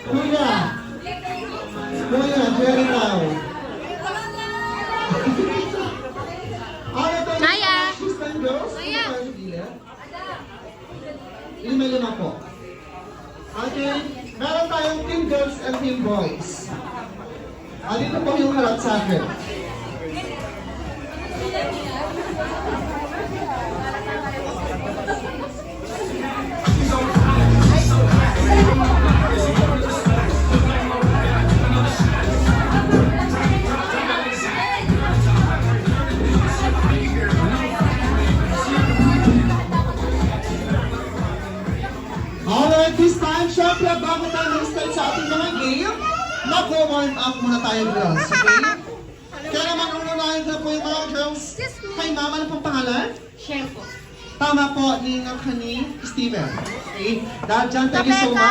Kuya. Kuya, very now. Naya. Naya. Lima po. Okay, meron tayong team girls and team boys. Dito po yung harap sa akin. Alright, this time, syempre, bago tayo mag-start sa ating mga game, mag-warm up muna tayo, girls, okay? Kaya naman, ununahin na po yung mga girls. Kay mama, ano pong pangalan? Share po. Tama po, ni Steven. Okay? Dahil dyan, thank you so much.